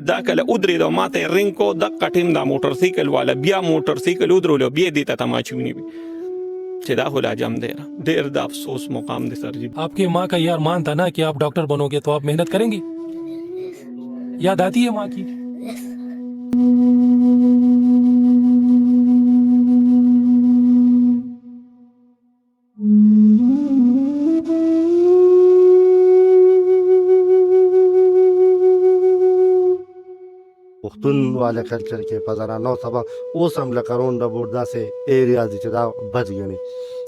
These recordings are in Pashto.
دا کله ودرېد او ما ته یې رینګ کو دقه ټیم دا موټر سایکل والا بیا موټر سایکل ودرولو بیا دې ته تماچې ونیوي چې دا خو لاجم دی ډېر د افسوس مقام دی سر جی. आपके माँ का ये अरमान था ना कि आप डॉक्टर बनोगे तो आप मेहनत करेंगे, याद आती है माँ की? پښتون والا کلچر کې په زنانو سبا اوس هم لکه رونډه بورډ داسې ایریا دي چې دا بد ګڼي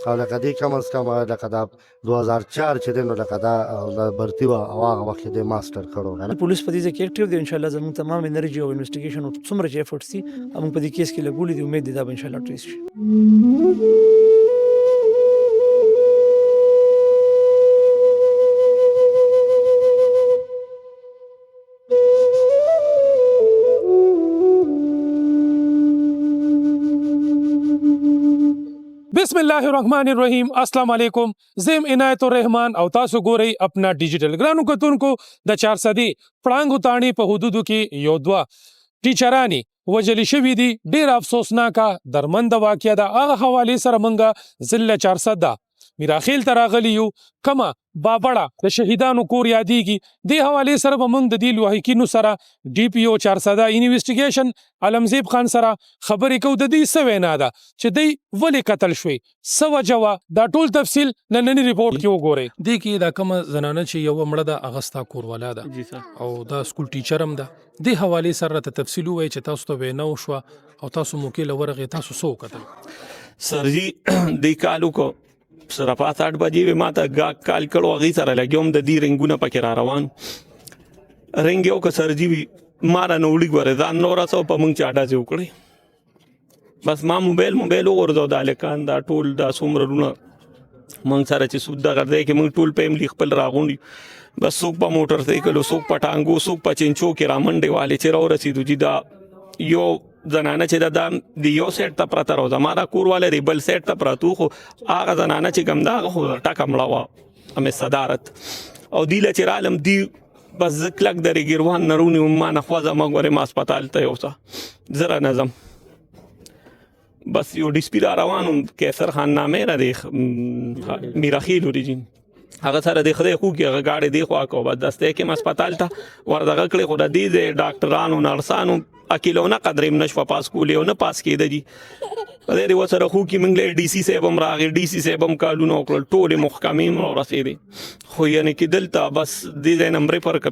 او لکه دې کم از کم لکه دا 2004 چې دی نو لکه دا برتي وه او هغه وخت کې د ماسټر کړو پولیس په دې ځای کې اکټیو دی. انشاءالله زموږ تمام انرژي او انویسټیګیشن او څومره چې ایفورټس دي موږ په دې کیس کې لګولي دي. امید دی دا به انشاءالله ټریس شي. بسم الله الرحمن الرحیم. السلام علیکم. زم عنایت الرحمن او تاسو ګورئ خپل ډیجیټل ګرانو کتونکو د 400 پړانګ تانی په حدودو کې یو دوه ټیچرانی وجلی شوی دي. ډیر افسوسناکه درمند واقعیا د هغه حواله سره منګه ضلع 400 میراخیل تراغلی یو کما بابړه د شهیدانو کور یادېږي. د حواله سره به موږ د دې لوحقینو سره ډي پی او 400 انویسټیګیشن علمزیب خان سره خبرې کوو د دې څه وینا ده چې دی ولې قتل شوی څه وجه وه. دا ټول تفصیل نننی ریپورټ کې وګورئ. دې کې دا کومه زنانه چې یوه مړه ده هغه ستا کوروالا ده جی سر. او دا سکول ټیچر هم ده. دې حوالې سره راته تفصیل ووایي چې تاسو ته وینا وشوه او تاسو موقع له ورغې تاسو څه وکتل؟ سر جی دې کال وکړو سره پاس 8 بجې وې ما ته ګاک کال کړو هغې سره لګیوم د دې رنګونه پکې را روان رنګ یې وکړه سر جي وي ما رانه وړي ګورې ځان نو رسو په موږ چې اډاسې وکړې بس ما موبایل وغورځو دا هلکان دا ټول دا څومره رونه موږ سره چې سود دغه ځای کې موږ ټول فیملي خپل راغونډي بس څوک په موټر سایکل څوک په ټانګو څوک په چینچو کې رامنډې والې چې راورسېدو چې دا یو زنانه چې دا د یو سیټ ته پرته راو زما دا کور والا دی بل سیټ ته پرتو خو هغه زنانه چې کوم دا هغه خو ټکه مړه وه همې صدارت او دی له چې رالم دی بس زه کلک درې ګیروان نه رونیوم ما نه خوځه ما ګورې ما هسپتال ته یوسه زه رانه ځم بس یو ډسپي را روان وم کیسر خان نامې را دی میراخیل اوریجن هغه سره د خدای خو کې هغه گاډي دی خو کو بس دسته کې هسپتال ته وردغه کړې خو د دې ډاکټرانو نرسانو اکیلونه قدرې نشو پاس کولې او نه پاس کېده دي په دې وسره خو کې موږ له ډي سي صاحب هم راغی ډي سي صاحب هم کالونه وکړل ټولې محکمې هم رسېدې خو یعنې کې دلته بس دې ځای نمبرې پر که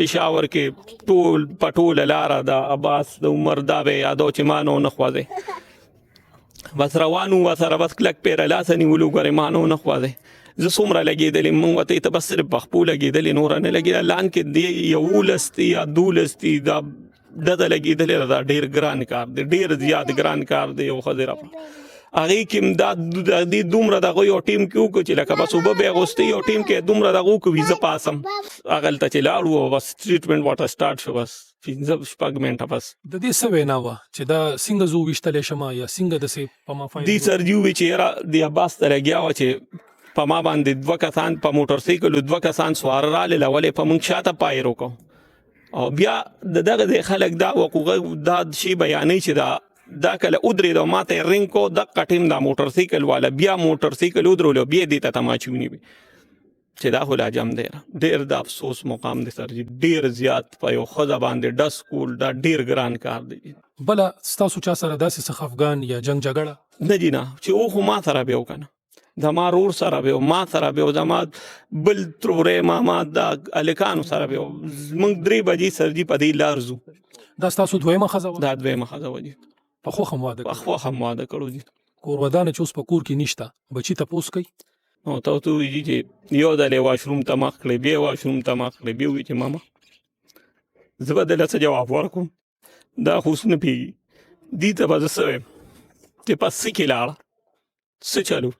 پېښور کې ټول په ټوله لاره د عباس د عمر دا به یادو چې ما نو نه خوځئ بس روان وو ورسره بس کلک پیره لاسه نیولو ګورې ما نو نه خوځئ زه څومره لګېدلې مونږ ورته ته بس صرف په خپو لګېدلې نوره نه لګېده لان کې دی 11 دي یا 12 دي دا دته لګېدلې دا ډېر ګران کار دی ډېر زیات ګران کار دی یو ښځې راپه هغې کې دا د دې دومره دغه یو ټیم کې وکړو چې لکه بس اوبه به اغوستې یو ټیم کې دومره دغه وکړو ویزه پاسم هغلته چې لاړو او بس ټریټمنټ ورته سټارټ شو بس 15 منټه بس د دې څه وینا وه چې دا څنګه زه وویشتلی شم یا څنګه داسې په ما فایل دې سر جي ووایي چې یاره د عباس ته لګیا وه چې په ما باندې 2 کسان په موټر سایکلو 2 کسان سواره رالل ولې په موږ شاته پایر وکړو او بیا د دغه د خلک دا وقوغه دا شی بیانوي چې دا کله ودرېد او ما ته یې رینګ کو دقه ټیم دا موټر سایکل والا بیا موټر سایکل ودرولو بیا دې ته تماچې ونیوي چې دا خو لاجم دی ډېر د افسوس مقام دی سر جي ډېر زیات په یو ښځه باندې ډس کول دا ډېر ګران کار دی. بله ستاسو چا سره داسې څه خفګان یا جنګ جګړه نه جي نه چې او خو ما سره به و که نه زما رور سره به ما سره به زما بل ترورې ماما د هلکانو سره به موږ 3 بجې سر جي په دې لار ځو. دا ستاسو دویمه ښځه وه؟ دا دویمه ښځه وه جي په خوښ هم واده په خوښ هم واده کړو جي کورودانه چې اوس په کور کې نشته بچي تپوس کوي نو ته ورته ووایي چې یو ځل یې واشروم ته مخ کړی بیا یې واشروم ته مخ کړی بیا ووایي چې ماما زه به دله څه جواب ورکړم دا خو اوس نه پوهېږي دې ته به زه څه وایم چې په څه کې لاړه څه چلو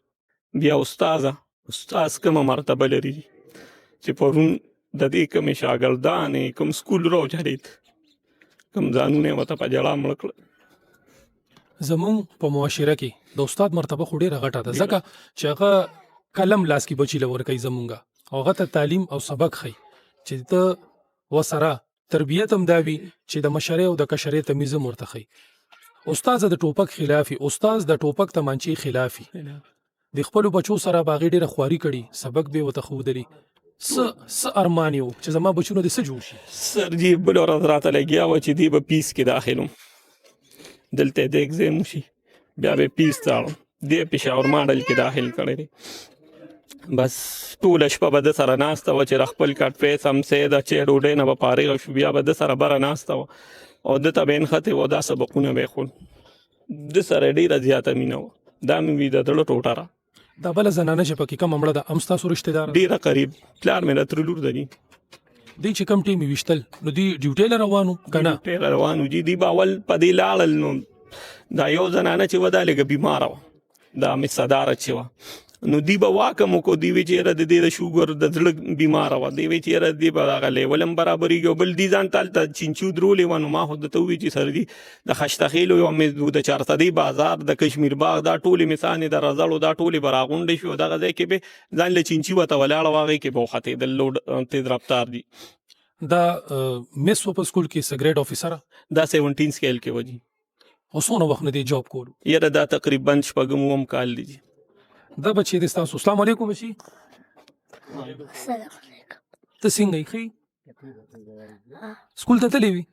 بیا استاز کومه مرتبه لري چې پرون د دې کومې شاګردانې کوم سکول راوچلېد کوم ځانونه یې ورته په جړا مړه کړل. زمونږ په معاشره کې د استاد مرتبه خو ډېره غټه ده ځکه چې هغه قلم لاس کې بچي له ورکوي زمونږه او هغه ته تعلیم او سبق ښیي چې ته ورسره تربیت هم دا وي چې د مشرۍ او د کشرۍ تمیز هم ورته ښيي. استاد د ټوپک خلافي، استاد د ټوپک تمانچې خلافي. د خپلو بچو سره به هغې ډېره خواري کړي، سبق به یې ورته ښودلي. څه ارمان یې و چې زما بچونه دې څه جوړ شي؟ سر جی بل ورځ راته لګیا وه چې دی به پیس کې داخل وم، دلته یې د ایګزام وشي بیا به پیس ته اړم. دی پېښور ماډل کې داخل کړی دی. بس ټوله شپه به ده سره ناسته وه چې د خپل کټ پیس همسې د چې ډوډۍ نه به فارغه شو، بیا به ده سره بره ناسته وه او ده ته به یې نښتې وه، دا سبقونه به یې ښول. ده سره ډېره زیاته مینه وه، دا مې وي د زړه ټوټه را. دا بله زنانه چې پکې کومه مړه ده هم ستاسو رشتې داره؟ ډېره قریب پلار مې د تره لور ده دي. دوی چې کوم ټیم یې ویشتل نو دوی ډیوټۍ له روان وو که نه؟ ډېره روان وو جي. دوی به اول په دې لاړل نو دا یو زنانه چې وه دا لږه بیماره وه، دا مس صداره چې وه، نو دوی به واکم وکړو. دوی وی چې یاره د دې د شوګر د زړه بیماره وه، دوی وی چې یاره دې به هغه لیول هم برابرېږي. او بل دوی ځان ته هلته چینچو درولې وه، نو ما خو درته ووایي چې سر دي د خشتخیلو یو مې د چارسدۍ بازار د کشمیر باغ دا ټولې مثانې د رزړو دا ټولې به راغونډې شي او دغه ځای کې به ځان له چینچي ورته ولاړه وه، هغې کې به وختېدل لوډ تیز رفتار دي. دا مس و په سکول کې سګریټ افیسره دا 17 سکیل کې وه جي. او څونه وخت نه دی جاب کولو؟ یاره دا تقریبا شپږم اووم کال دی جي. دا بچې دې ستاسو. السلام علیکم بچي. السلام علیکم. ته څنګه یې ښې؟ سکول ته تللی وي؟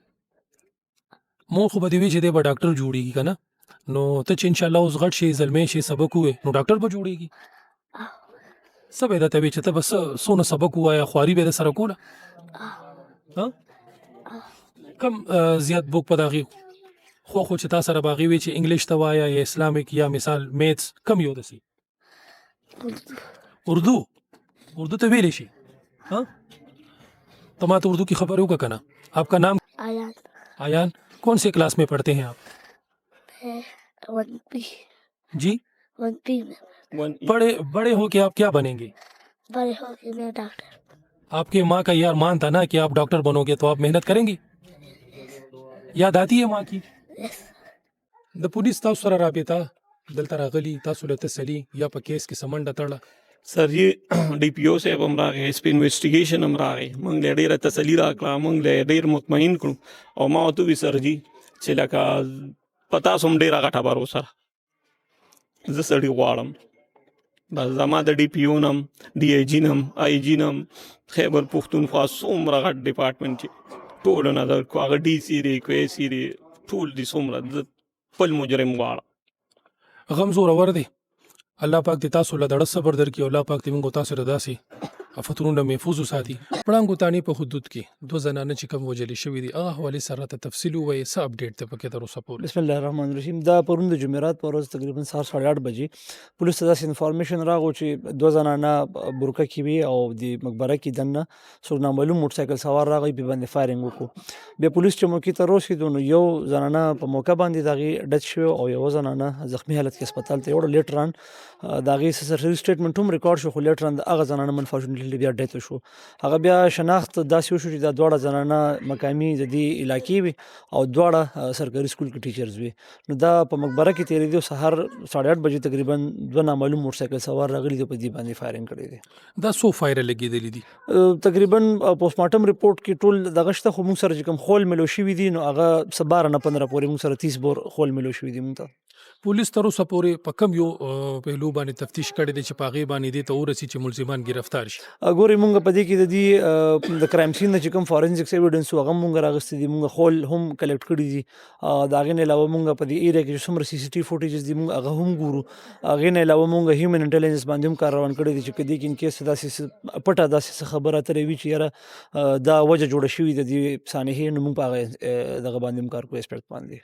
مور خو به دې وي چې دی به ډاکټر جوړېږي که نه؟ نو ته چې انشاءالله اوس غټ شي زلمی شي سبق ووایې نو ډاکټر به جوړېږي. څه به یې درته وي چې ته به څونه سبق ووایه، خواري به یې درسره کوله؟ کم زیات بوک په د هغې خو چې تا سره به هغې وي چې انګلیش ته وایه یا اسلامیک یا مثال میتس کم یو دسي؟ اردو ته ویلی شي؟ تو ما تو اردو کی خبر ہوگا کنا؟ آپ کا نام؟ آیان. آیان. کون سے کلاس میں پڑھتے ہیں آپ؟ میں 1B. جی 1B میں. بڑے ہو کے آپ کیا بنیں گے؟ بڑے ہو کے میں ڈاکٹر. آپ کے ماں کا یار مان تھا نا کہ آپ ڈاکٹر بنو گے تو آپ محنت کریں گے؟ یاد آتی ہے ماں کی؟ د پولیس تاسو سره رابطه دلته راغلي تاسو له تسلي یا په کیس کې څه منډه تړله؟ سر جی ډي پي او صاحب هم راغی، اس پې انویسټیګیشن هم راغی، موږ له ډېره تسلي راکړه، موږ له ډېر مطمئن کړو. او ما ورته وویل سر جي چې لکه په تاسو هم ډېره غټه بروسه زه سړي غواړم. بس زما د ډي پي او نه هم ډي آی جي نه هم آی جي نه هم خیبر پښتونخوا څومره غټ ډپارټمنټ چې ټولو نه د هغه ډي سي دی کوی سي دی ټول دي څومره خپل مجرم غواړم. غم زورور دی. الله پاک دې تاسو له دړه صبر درکړي او الله پاک دې موږ تاسو له داسې فترونه محفوظ وساتي. پړانګ تانی په حدود کې دوه زنانه چې کوم وجلې شوي دي هغه حوالې سره راته تفصیل ووایي، څه اپډیټ دی پکې تر اوسه پورې؟ بسم الله الرحمن الرحیم. دا پرون د جمعرات په ورځ تقریبا سهار 8:30 بجې پولیس ته داسې انفارمیشن راغو چې دوه زنانه برکه کې وي او د مقبره کې دننه څوک نامعلوم موټر سایکل سوار راغی، په باندې فایرینګ وکړو. بیا پولیس چې موقع ته رسېدو نو یو زنانه په موقع باندې د هغې ډچ شوې او یوه زنانه زخمي حالت کې هسپتال ته یوړه. لیټران د هغې سرسري سټیټمنټ هم ریکارډ شو، خو لیټران د هغه زنانه منفورچونیټلی بیا ډیث وشو. هغه بیا شناخت داسې وشو چې دا دواړه زنانه مقامي د دې علاقې وي او دواړه سرکاري سکول کې ټیچرز وي. نو دا په مقبره کې تېرېدي او سهار 8:30 بجې تقریبا دوه نامعلوم موټر سایکل سوار راغلي دي، په دې باندې فایرینګ کړی دی. دا څو فایره لګېدلي دي؟ تقریبا پوسټمارټم ریپورټ کې ټول دغه شته، خو موږ سره چې کوم خول ملو شوي دي نو هغه 12 نه 15 پورې موږ سره 30 بور خول ملو شوي دي. موږ ته پولیس تر اوسه پورې په کم یو پهلو باندې تفتیش کړی دی چې په هغې باندې دې ته ورسي چې ملزمان ګرفتار شي؟ ګورې موږ په دې کې د دې د کرایم سین نه چې کوم فارنزیکس ایویډنس و هغه موږ راغستې دي، موږ خول هم کلیکټ کړي دي. د هغې نه علاوه موږ په دې ایریا کې چې څومره سی سی ټي وي فوټیجز دي موږ هغه هم ګورو. هغې نه علاوه موږ هیومن انټیلیجنس باندې هم کار روان کړی دی چې که دې کې انکیس داسې پټه داسې څه خبره اترې وي چې یاره دا وجه جوړه شوې د دې سانحې، نو موږ په هغه دغه باندې هم کار کوو اسپیکټ باندې.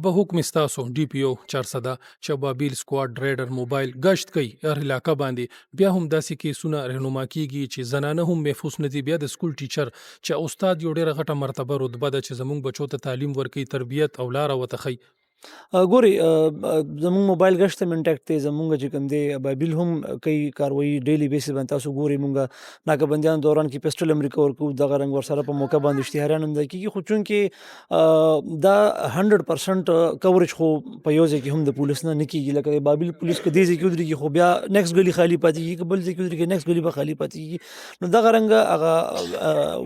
په حکم ستاسو ډي پي او 400 چبابیل سکواډ ریډر موبایل گشت کوي هر علاقه باندې، بیا هم داسې کیسونه رهنما کیږي چې زنانه هم محفوظ نه دي، بیا د سکول ټیچر چې استاد یو ډېره غټه مرتبه رتبه ده چې زموږ بچو ته تعلیم ورکوي، تربیت او لاره ورته ښیي، ګوري زموږ موبایل غشت هم انټیکټ دی زموږ چې کوم دی بایبل هم کوي کاروایي ډیلی بیسس باندې تاسو ګوري مونږ ناکبندیان دوران کې پسټل هم ریکور کوو دغه رنګ ورسره په موقع باندې اشتهاران هم کیږي خو چونکې دا 100% کورج خو په یو ځای کې هم د پولیس نه کیږي لکه بایبل پولیس کې دی ځکه ودرېږي خو بیا نیکسټ غلی خالی پاتې کیږي بل ځکه ودرېږي نیکسټ غلی به خالی پاتې کیږي نو دغه رنګ هغه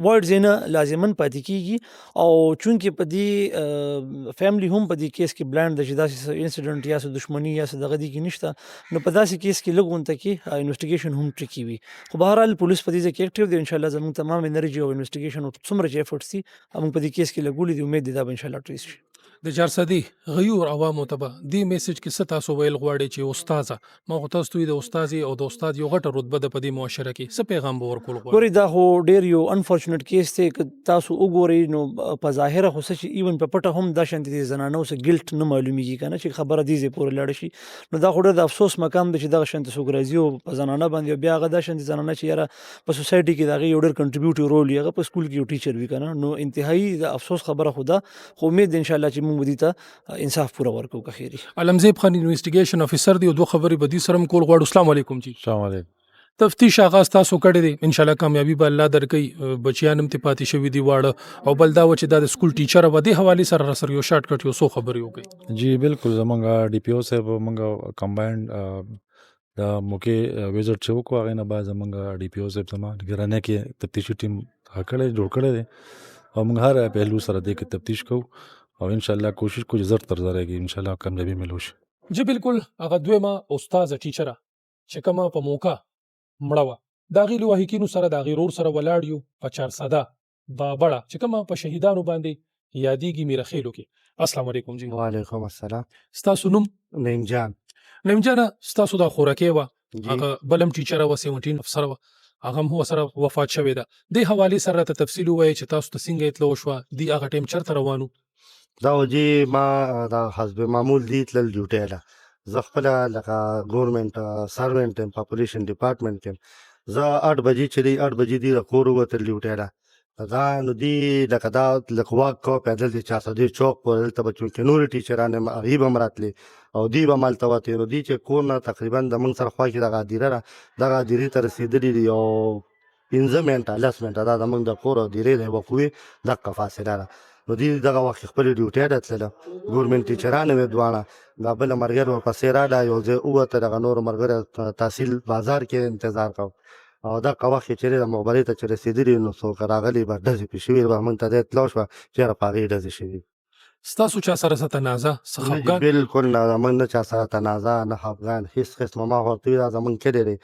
ورډ زینه لازمن پاتې کیږي او چونکې په دې فیملی هم په دې کیس کې بلانډ د چې داسې انسیډنټ یا څه دښمني یا څه دغه دي کې نشته نو په داسې کیس کې لږ غونته کې انویسټیګیشن هم ټریکي وي خو بهرحال پولیس په دې ځای کې اکټیو دی انشاءالله زموږ تمام انرژي او انویسټیګیشن او څومره چې ایفورټس دي موږ په دې کیس کې لګولي دي امید دی دا به انشاءالله ټریس شي د چارسدي غیور عوامو ته به دې میسج کې څه تاسو ویل غواړئ چې استاده ما خو تاسو ته د استاد او د استاد یو غټه رتبه ده په دې معاشره کې څه پیغام به ورکول غواړئ ګوري دا خو ډیر یو انفورچونټ کیس دی که تاسو وګورئ نو په ظاهره خو څه چې ایون په پټه هم دا شانتي د زنانو څه ګلټ نه معلومیږي کنه چې خبره دې ځای پورې لاړه شي نو دا خو ډېر د افسوس مقام دی چې دغه شانتي څوک راځي او په زنانه باندې بیا هغه دا شانتي زنانه چې یاره په سوسایټي کې د هغې یو ډېر کنټریبیوټي رول وي هغه په سکول کې یو ټیچر وي کنه نو انتهایی د افسوس خبره خو ده خو امید دی انشاءالله چې موږ به دې ته انصاف پوره ورکو که خیر علمزیب خان انویسټیګیشن افیسر دی او دوه خبرې به دې سره هم کول غواړو السلام علیکم جی السلام علیکم تفتیش آغاز تاسو کړی دی انشاءالله کامیابی به الله درکړي بچیان هم ته پاتې شوي دي واړه او بل دا و چې دا د سکول ټیچر و دې حوالې سره راسره یو شارټ کټ یو څو خبرې وکړي جی بالکل زمونږ ډي پی او صاحب مونږ کمباینډ د موقع وزټ چې وکړو هغې نه بعد زمونږ ډي پی او صاحب زما ګرانه کې تفتیشي ټیم کړی جوړ کړی دی او موږ هر پهلو سره دې کې تفتیش کوو او انشاءالله کوشش کوو چې زر تر زره کې انشاءالله کامیابي ملو شي جی بالکل هغه دویمه استاده ټیچره چې کومه په موقع مړه وه د هغې له واحقینو سره د هغې رور سره ولاړ یو په چارسده بابړه چې کومه په شهیدانو باندې یادېږي میرخیلو کې السلام علیکم جی وعلیکم السلام ستاسو نوم نعیم جان نعیم جانه ستاسو دا خوراکې وه جی هغه بل هم ټیچره وه 17 افسر وه هغه هم ورسره وفات شوې ده دې حوالې سره راته تفصیل ووایئ چې تاسو ته څنګه اطلاع وشوه دوی هغه ټایم چېرته روان وو دا وجی ما دا حسب معمول دی تلل ډیوټي له زه خپله لکه ګورنمنټ سروینټ یم پاپولیشن ډپارټمنټ کې زه 8 بجې چې دی 8 بجې دی د کور ووتل ډیوټي له دا نو دی لکه دا لکه واک کو پیدل دی 400 چوک پورې دلته به چونکې نورې ټیچران هم هغې به هم راتلې او دوی به هم هلته وتې نو دوی چې کور نه تقریبا د موږ سره خوا کې دغه هدیره ده دغه هدیرې ته رسېدلي دي او 15 منټه 10 منټه دا د موږ د کور او هدیرې د یوه قوې دقه فاصله ده نو دوی دغه وخت کې خپلې ډیوټۍ ته تلله ګورمنټ ټیچران وې دواړه دا بله ملګری ورپسې راغله یو ځای ووته دغه نورو ملګرو تحصیل بازار کې انتظار کو او دغه وخت کې چېرې د مخبرۍ ته چې رسېدلي نو څوک راغلي به ډزې پې شوي به موږ ته دا اطلاع شوه چې یاره په هغې ډزې شوي ستاسو چا سره څه تنازع څه خفګان بالکل نه زموږ نه چا سره تنازع نه خفګان هېڅ قسمه ما ورته وي دا زموږ کلی دی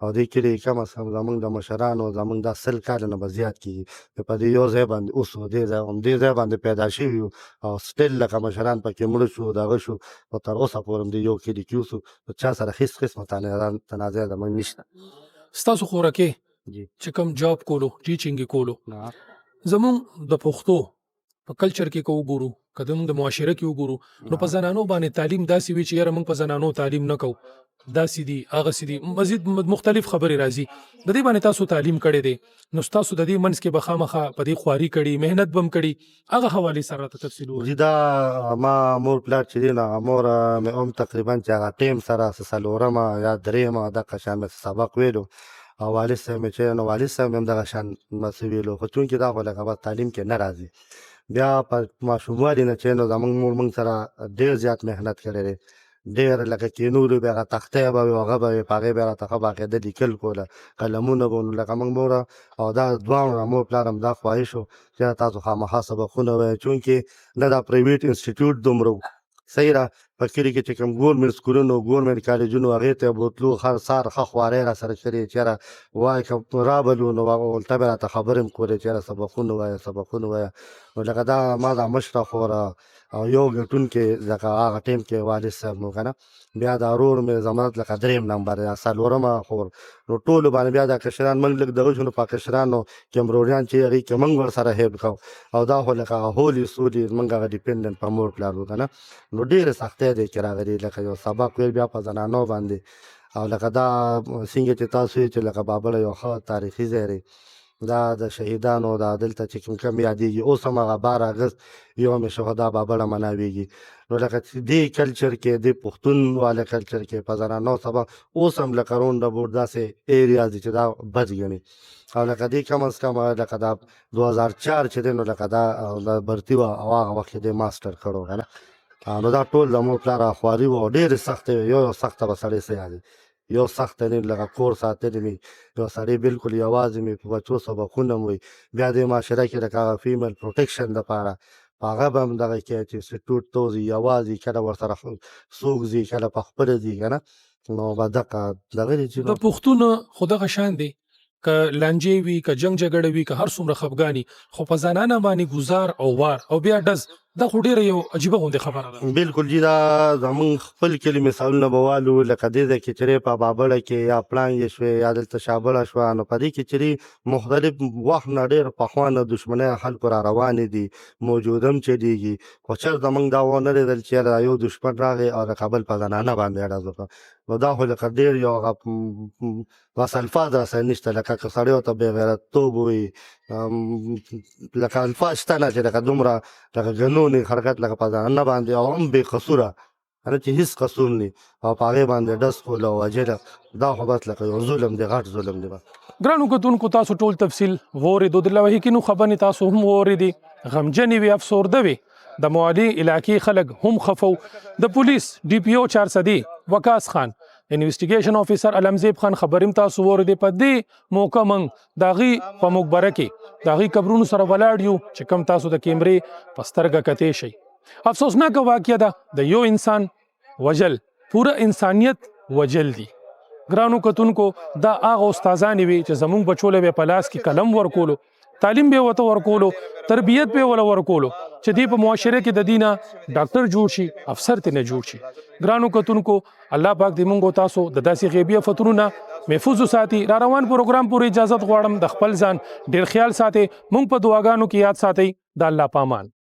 او دې کلي کم از کم زموږ د مشرانو زموږ دا 100 کاله نه به زیات کېږي په دې یو ځای باندې اوس دې ځای باندې پیدا شوي یو او سټیل لکه مشران پکې مړه شو دغه شو او تر اوسه پورې هم دې یو کلي کې اوسو چا سره هېڅ قسمه تنازع زموږ نشته ستاسو خوراکې جی چې کوم جاب کولو ټیچینګ یې کولو نه زموږ د پښتو په کلچر کې که وګورو که زموږ د معاشره کې وګورو نو په زنانو باندې تعلیم داسې وي چې یاره موږ په زنانو تعلیم نه کوو داسې دي هغسې دي مزید مختلف خبرې راځي د دې باندې تاسو تعلیم کړی دی نو ستاسو د دې منځ کې به خامخا په دې خواري کړي محنت به هم کړي هغه حوالې سره راته تفصیل ووایئ جی دا ما مور پلار چې دی نو مور مې هم تقریبا چې هغه ټیم سره څلورمه یا درېیمه دغه شان مې سبق ویلو او والد صاحب مې چې نو والد صاحب مې هم دغه شان مې ویلو خو چونکې دا خو لکه بس تعلیم کې نه راځي بیا په ماشوموالي نه چې نو زموږ مور موږ سره ډېر زیات محنت کړی دی ډېر لکه کینولو بیا هغه تختې به وي هغه به وي په هغې بیا راته ښه باقاعده لیکل کوله قلمونه به نو لکه موږ موره او دا دواړو مور پلار هم دا خواهش وو چې تاسو خامخا سبقونه وایئ چونکې نه دا پرایویټ انسټیټیوټ دومره صحیح ده په کلي کې چې کوم ګورمنټ سکولونو ګورمنټ کالجونو هغې ته بوتلو هر سهار ښه خوارۍ را سره کړې چې یاره وایي که رابلو نو ولته به راته خبرې هم کولې چې یاره سبقونه وایه سبقونه وایه نو لکه دا ما دا مشره خوره او یو ګټونکی لکه هغه ټیم کې والد صاحب نو که نه بیا دا ورور مې زما لکه درېیم نمبر یا څلورمه خور نو ټولو باندې بیا دا کشران موږ لږ دغه شو نو په کشرانو کې مروریان چې هغې کې موږ ورسره هیب کوو او دا خو لکه هولې سولې موږ هغه ډیپینډنټ په مور پلار وو که نه نو ډېرې سختۍ دی کې راغلي لکه یو سبق ویل بیا په زنانو باندې او لکه دا څنګه چې تاسو وایئ چې لکه بابړه یو ښه تاریخي ځای دی دا د شهیدانو دا دلته چې کوم کم یادېږي اوس هم هغه 12 اګست یوم شهدا په بڼه مناویږي. نو لکه دې کلچر کې د پښتون والا کلچر کې په زنانو سبا اوس هم لکه رونډه بورډ داسې ایریا دي چې دا بد ګڼي او لکه دې کم از کم لکه دا 2004 چې دی نو لکه دا برتي وه او هغه وخت کې د ماسټر کړو که نه نو دا ټول د مور پلار خواري وه او ډېرې سختې وې یو سخته به سړی څه یادوي یو سخته نه لکه کور ساتلی مې یو سړی بالکل یوازې مې په بچو سبقونه م وي بیا دې معاشره کې لکه هغه فیمیل پروټیکشن دپاره په هغه به هم دغه کې چې سټوټ ته ځي یوازې کله ورسره څوک ځي کله په خپله ځي که نه نو به دغه دغه دی چې د پښتون خو دغه شان دی که لانجې وي که جنگ جګړه وي که هر څومره خفګاني خو په زنانه باندې ګزار او وار او بیا ډز دا خو ډېره یو عجیبه غوندې خبره ده. بالکل جی دا زمونږ خپل کلي مثالونه به والو لکه دې ځای کې چېرې په بابړه کې یا پړانګې شوې یا دلته شابړه شوه نو په دې کې چېرې مختلف وخت نه ډېر پخوا نه دښمنۍ خلکو را روانې دي موجود هم چلېږي خو چېرته موږ دا ونه لیدل چې یاره یو دښمن راغی او د کابل په زنانه باندې ډز وکړه نو دا خو لکه ډېر یو هغه بس الفاظ راسره نشته لکه که سړی ورته بېغیرتوب وایي لکه الفاظ شته نه چې لکه دومره لکه جنونې حرکت لکه په زنانه باندې او هم بې قصوره هله چې هېڅ قصور نه او په هغې باندې ډز کول او وجله دا خو بس لکه یو ظلم دی غټ ظلم دی بس. ګرانو کتونکو تاسو ټول تفصیل واورېدو د الله وحي کینو خبرې تاسو هم واورېدې غمجنې وي افسورده وي د موالي علاقې خلک هم خفو د پولیس ډي پي او 4 صدی وقاص خان انویسټیګیشن افیسر علمزیب خان خبریم تاسو واورېدې په دې موقع موږ د هغې په مقبره کې د هغې قبرونو سره ولاړ یو چې کوم تاسو د کیمرې په سترګه کتې شئ. افسوسناکه واقعه ده د یو انسان وجل پوره انسانیت وجل دي. ګرانو کتونکو دا هغه استادانې وي چې زموږ بچو له به په لاس کې قلم ورکولو تعلیم به ورته ورکولو تربیت به ولا ورکولو چې دی په معاشره کې د دینه ډاکټر جوړ شي افسر ته نه جوړ شي. ګرانو کتونکو الله پاک دې مونږ تاسو د داسې غیبي فترونه محفوظ ساتي. را روان پروګرام پورې اجازه غواړم د خپل ځان ډیر خیال ساتي مونږ په دعاګانو کې یاد ساتي. د الله پامان.